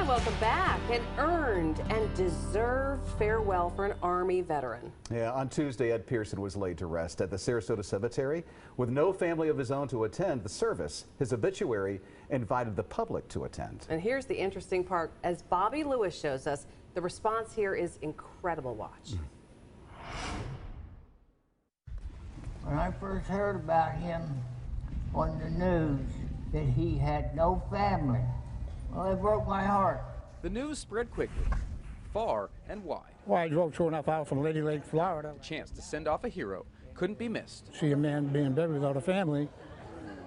And welcome back. An earned and deserved farewell for an Army veteran. Yeah, on Tuesday, Ed Pearson was laid to rest at the Sarasota Cemetery. With no family of his own to attend the service, his obituary invited the public to attend. And here's the interesting part. As Bobby Lewis shows us, the response here is incredible. Watch. When I first heard about him on the news that he had no family, well, it broke my heart. The news spread quickly, far and wide. Well, I drove 2.5 hours from Lady Lake, Florida. A chance to send off a hero couldn't be missed. See a man being buried without a family,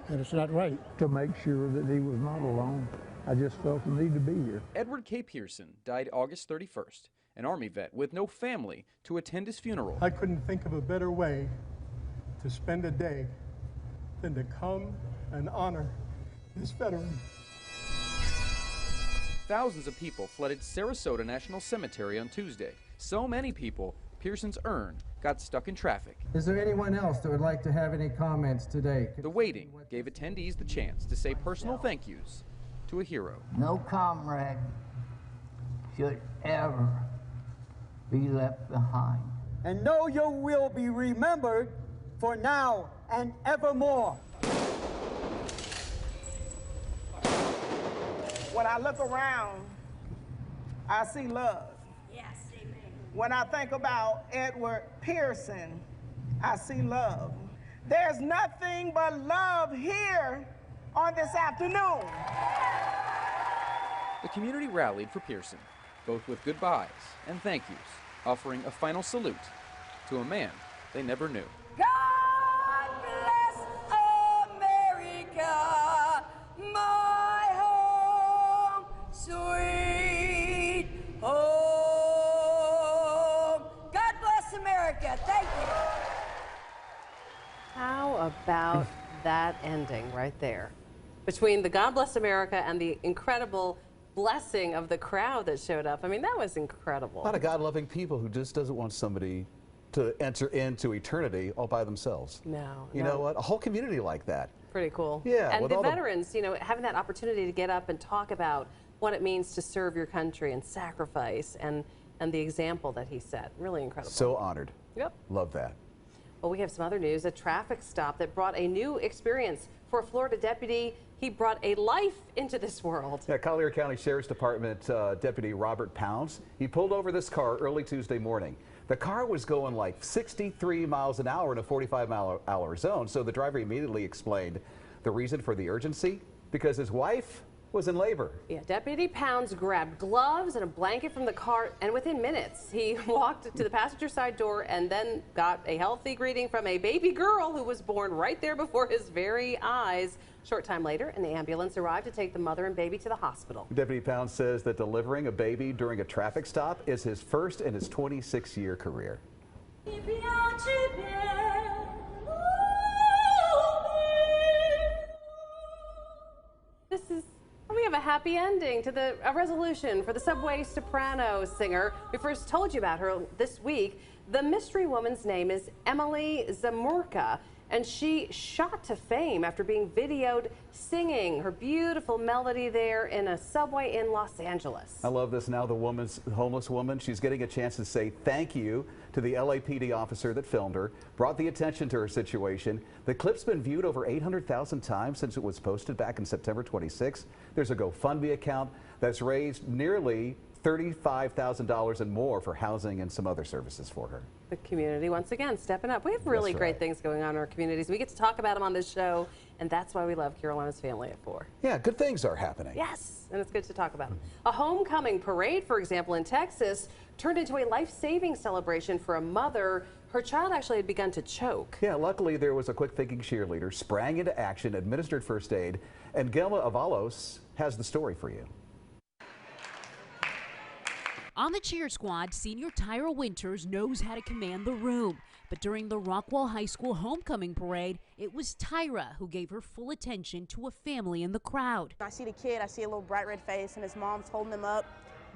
and it's not right. To make sure that he was not alone, I just felt the need to be here. Edward K. Pearson died August 31st, an Army vet with no family to attend his funeral. I couldn't think of a better way to spend a day than to come and honor this veteran. Thousands of people flooded Sarasota National Cemetery on Tuesday. So many people, Pearson's urn got stuck in traffic. Is there anyone else that would like to have any comments today? The waiting gave attendees the chance to say personal thank yous to a hero. No comrade should ever be left behind. And know you will be remembered for now and evermore. When I look around, I see love. Yes, amen. When I think about Edward Pearson, I see love. There's nothing but love here on this afternoon. The community rallied for Pearson, both with goodbyes and thank yous, offering a final salute to a man they never knew. God bless America, my home, sweet home. God bless America. Thank you. How about that ending right there? Between the God Bless America and the incredible blessing of the crowd that showed up. I mean, that was incredible. A lot of God-loving people who just doesn't want somebody to enter into eternity all by themselves. No. You know what? A whole community like that. Pretty cool. Yeah. And the veterans, you know, having that opportunity to get up and talk about what it means to serve your country and sacrifice and the example that he set. Really incredible. So honored. Yep. Love that. Well, we have some other news. A traffic stop that brought a new experience for a Florida deputy. He brought a life into this world. Yeah, Collier County Sheriff's Department Deputy Robert Pounds, he pulled over this car early Tuesday morning. The car was going like 63 miles an hour in a 45-mile-an-hour zone, so the driver immediately explained the reason for the urgency, because his wife was in labor. Yeah, Deputy Pounds grabbed gloves and a blanket from the car, and within minutes, he walked to the passenger side door and then got a healthy greeting from a baby girl who was born right there before his very eyes. Short time later, an ambulance arrived to take the mother and baby to the hospital. Deputy Pounds says that delivering a baby during a traffic stop is his first in his 26-year career. We have a happy ending to a resolution for the Subway soprano singer. We first told you about her this week. The mystery woman's name is Emily Zamorka, and she shot to fame after being videoed singing her beautiful melody there in a subway in Los Angeles. I love this. Now the homeless woman, she's getting a chance to say thank you to the LAPD officer that filmed her, brought the attention to her situation. The clip's been viewed over 800,000 times since it was posted back in September 26. There's a GoFundMe account that's raised nearly $35,000 and more for housing and some other services for her. The community, once again, stepping up. We have really great things going on in our communities. We get to talk about them on this show, and that's why we love Carolina's Family at 4. Yeah, good things are happening. Yes, and it's good to talk about. A homecoming parade, for example, in Texas, turned into a life-saving celebration for a mother. Her child actually had begun to choke. Yeah, luckily there was a quick-thinking cheerleader, sprang into action, administered first aid, and Gelma Avalos has the story for you. On the cheer squad, senior Tyra Winters knows how to command the room. But during the Rockwall High School homecoming parade, it was Tyra who gave her full attention to a family in the crowd. I see the kid, I see a little bright red face, and his mom's holding him up,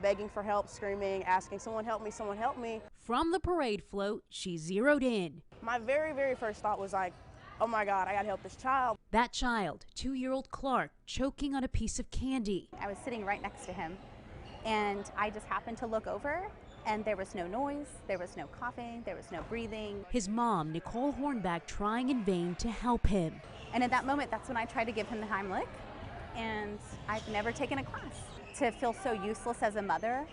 begging for help, screaming, asking, someone help me, someone help me. From the parade float, she zeroed in. My very, very first thought was like, oh my God, I gotta help this child. That child, 2-year-old Clark, choking on a piece of candy. I was sitting right next to him, and I just happened to look over, and there was no noise, there was no coughing, there was no breathing. His mom, Nicole Hornback, trying in vain to help him. And at that moment, that's when I tried to give him the Heimlich, and I've never taken a class. To feel so useless as a mother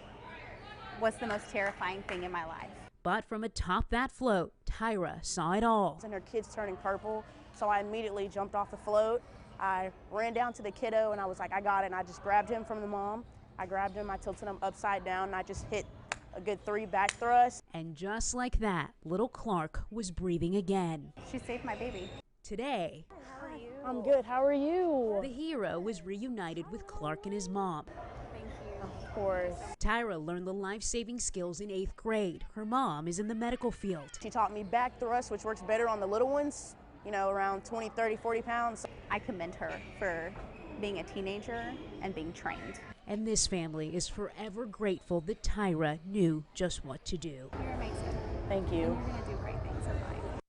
was the most terrifying thing in my life. But from atop that float, Tyra saw it all. And her kid's turning purple, so I immediately jumped off the float. I ran down to the kiddo, and I was like, I got it, and I just grabbed him from the mom. I grabbed him, I tilted him upside down, and I just hit a good 3 back thrusts. And just like that, little Clark was breathing again. She saved my baby. Today, How are you? I'm good, how are you? the hero was reunited with Clark and his mom. Thank you. Of course. Tyra learned the life-saving skills in 8th grade. Her mom is in the medical field. She taught me back thrust, which works better on the little ones, you know, around 20, 30, 40 pounds. I commend her for being a teenager and being trained. And this family is forever grateful that Tyra knew just what to do. You're amazing. Thank you. And you're going to do great things in life.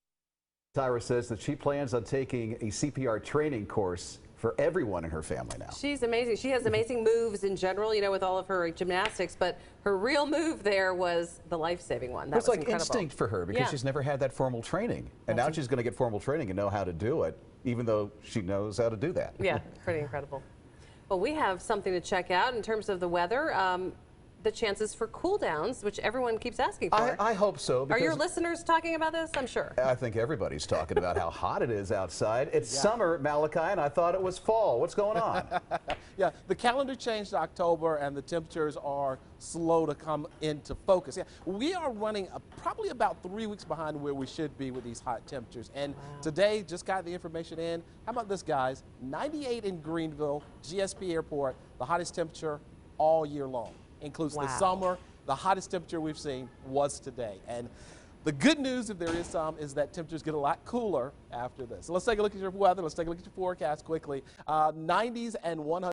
Tyra says that she plans on taking a CPR training course for everyone in her family now. She's amazing. She has amazing moves in general, you know, with all of her gymnastics, but her real move there was the life-saving one. That It's was like incredible. instinct for her because she's never had that formal training. And now she's going to get formal training and know how to do it, even though she knows how to do that. Yeah, pretty incredible. Well, we have something to check out in terms of the weather. The chances for cool downs, which everyone keeps asking for. I hope so. Are your listeners talking about this? I'm sure. I think everybody's talking about how hot it is outside. It's summer, Malachi, and I thought it was fall. What's going on? Yeah, the calendar changed to October, and the temperatures are slow to come into focus. Yeah, we are running probably about 3 weeks behind where we should be with these hot temperatures. And today, just got the information in. How about this, guys? 98 in Greenville, GSP Airport, the hottest temperature all year long. Includes the summer. The hottest temperature we've seen was today. And the good news, if there is some, is that temperatures get a lot cooler after this. So let's take a look at your weather. Let's take a look at your forecast quickly. 90s and 100.